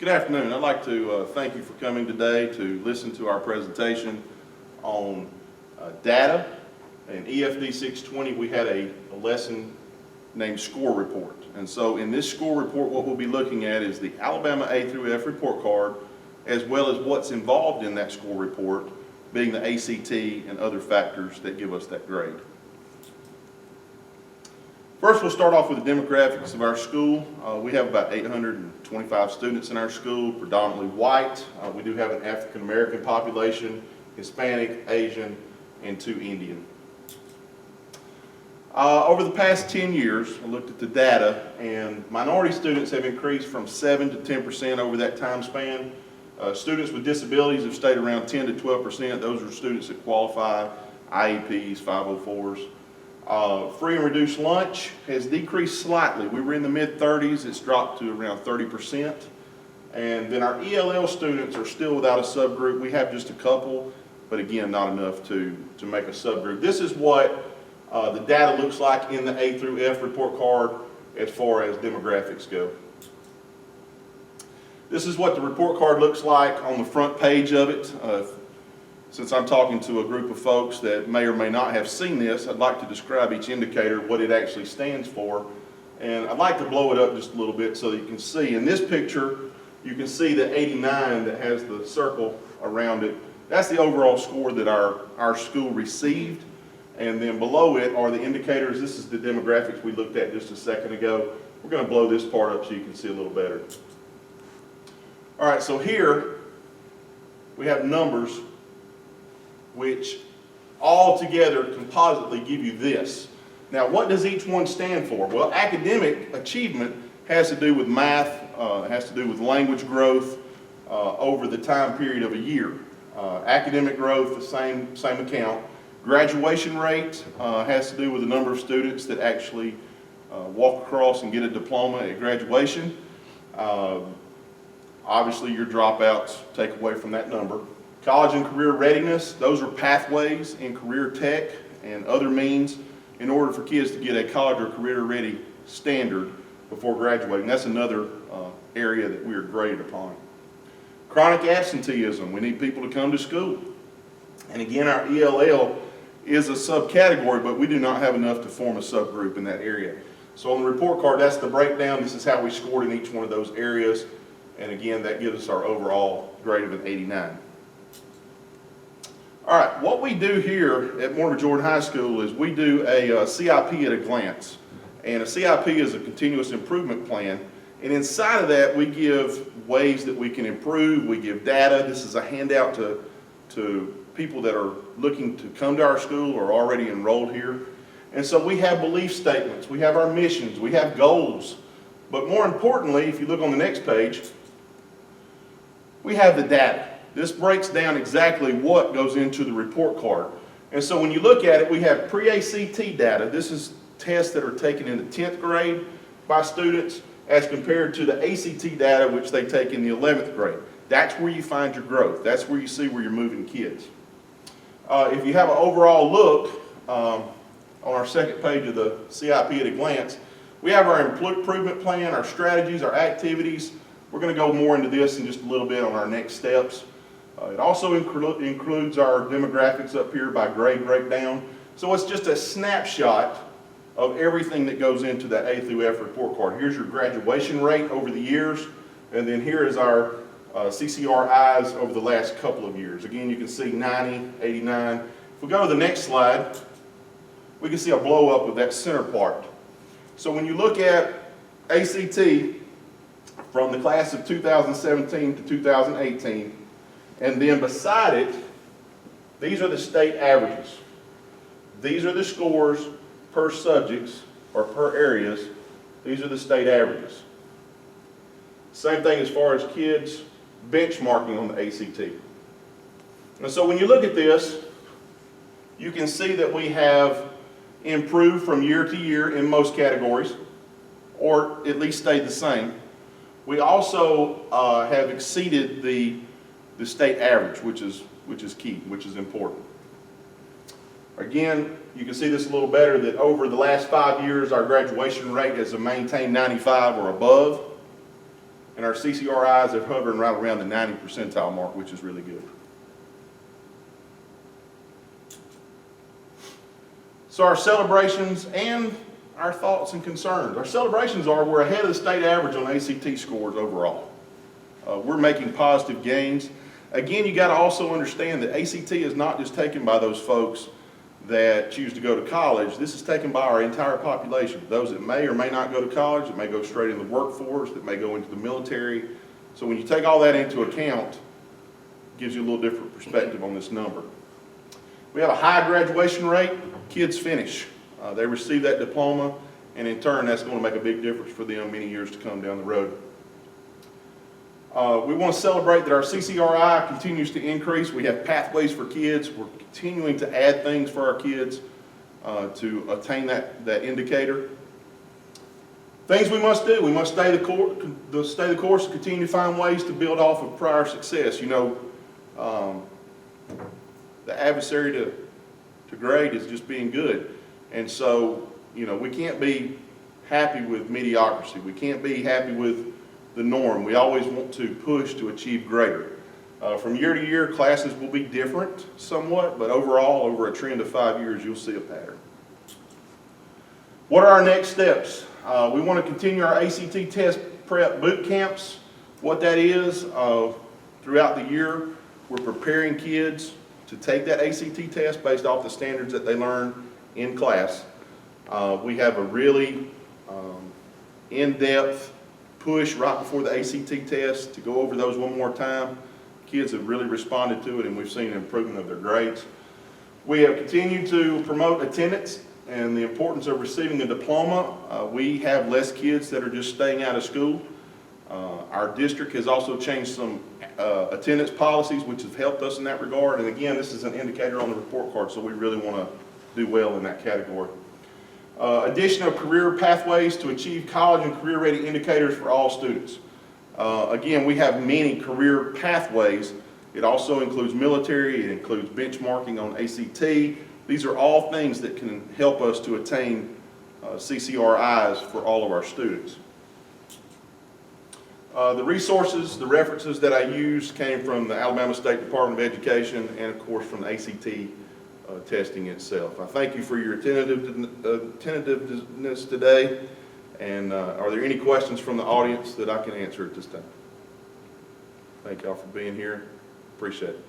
Good afternoon. I'd like to thank you for coming today to listen to our presentation on data. In EFD 620, we had a lesson named Score Report. And so in this score report, what we'll be looking at is the Alabama A through F report card, as well as what's involved in that score report, being the ACT and other factors that give us that grade. First, we'll start off with the demographics of our school. We have about 825 students in our school, predominantly white. We do have an African American population, Hispanic, Asian, and 2 Indian. Over the past 10 years, I looked at the data, and minority students have increased from 7 to 10% over that time span. Students with disabilities have stayed around 10 to 12%. Those are students that qualify, IEPs, 504s. Free and reduced lunch has decreased slightly. We were in the mid-30s, it's dropped to around 30%. And then our ELL students are still without a subgroup. We have just a couple, but again, not enough to make a subgroup. This is what the data looks like in the A through F report card as far as demographics go. This is what the report card looks like on the front page of it. Since I'm talking to a group of folks that may or may not have seen this, I'd like to describe each indicator, what it actually stands for. And I'd like to blow it up just a little bit so that you can see. In this picture, you can see the 89 that has the circle around it. That's the overall score that our school received. And then below it are the indicators. This is the demographics we looked at just a second ago. We're going to blow this part up so you can see a little better. All right, so here we have numbers which all together compositely give you this. Now, what does each one stand for? Well, academic achievement has to do with math, has to do with language growth over the time period of a year. Academic growth, the same account. Graduation rate has to do with the number of students that actually walk across and get a diploma at graduation. Obviously, your dropouts take away from that number. College and career readiness, those are pathways in career tech and other means in order for kids to get a college or career ready standard before graduating. That's another area that we are graded upon. Chronic absenteeism, we need people to come to school. And again, our ELL is a subcategory, but we do not have enough to form a subgroup in that area. So on the report card, that's the breakdown. This is how we scored in each one of those areas. And again, that gives us our overall grade of an 89. All right, what we do here at Mortimer Jordan High School is we do a CIP at a glance. And a CIP is a continuous improvement plan. And inside of that, we give ways that we can improve. We give data. This is a handout to people that are looking to come to our school or already enrolled here. And so we have belief statements. We have our missions. We have goals. But more importantly, if you look on the next page, we have the data. This breaks down exactly what goes into the report card. And so when you look at it, we have pre-ACT data. This is tests that are taken in the 10th grade by students as compared to the ACT data which they take in the 11th grade. That's where you find your growth. That's where you see where you're moving kids. If you have an overall look on our second page of the CIP at a glance, we have our improvement plan, our strategies, our activities. We're going to go more into this in just a little bit on our next steps. It also includes our demographics up here by grade breakdown. So it's just a snapshot of everything that goes into that A through F report card. Here's your graduation rate over the years, and then here is our CCRIs over the last couple of years. Again, you can see 90, 89. If we go to the next slide, we can see a blow up of that center part. So when you look at ACT from the class of 2017 to 2018, and then beside it, these are the state averages. These are the scores per subjects or per areas. These are the state averages. Same thing as far as kids benchmarking on the ACT. And so when you look at this, you can see that we have improved from year to year in most categories, or at least stayed the same. We also have exceeded the state average, which is key, which is important. Again, you can see this a little better that over the last 5 years, our graduation rate has maintained 95 or above. and our CCRIs are hovering right around the 90 percentile mark, which is really good. So our celebrations and our thoughts and concerns. Our celebrations are we're ahead of the state average on ACT scores overall. We're making positive gains. Again, you got to also understand that ACT is not just taken by those folks that choose to go to college. This is taken by our entire population. Those that may or may not go to college, that may go straight into the workforce, that may go into the military. So when you take all that into account, it gives you a little different perspective on this number. We have a high graduation rate. Kids finish. They receive that diploma, and in turn, that's going to make a big difference for them many years to come down the road. We want to celebrate that our CCRI continues to increase. We have pathways for kids. We're continuing to add things for our kids to attain that indicator. Things we must do. We must stay the course and continue to find ways to build off of prior success. You know, the adversary to grade is just being good. And so, you know, we can't be happy with mediocrity. We can't be happy with the norm. We always want to push to achieve greater. From year to year, classes will be different somewhat, but overall, over a trend of 5 years, you'll see a pattern. What are our next steps? We want to continue our ACT test prep boot camps. What that is, throughout the year, we're preparing kids to take that ACT test based off the standards that they learn in class. We have a really in-depth push right before the ACT test to go over those one more time. Kids have really responded to it, and we've seen an improvement of their grades. We have continued to promote attendance and the importance of receiving a diploma. We have less kids that are just staying out of school. Our district has also changed some attendance policies, which have helped us in that regard. And again, this is an indicator on the report card, so we really want to do well in that category. Addition of career pathways to achieve college and career-ready indicators for all students. Again, we have many career pathways. It also includes military, it includes benchmarking on ACT. These are all things that can help us to attain CCRIs for all of our students. The resources, the references that I used came from the Alabama State Department of Education and of course from the ACT testing itself. I thank you for your attentiveness today, and are there any questions from the audience that I can answer at this time? Thank y'all for being here. Appreciate it.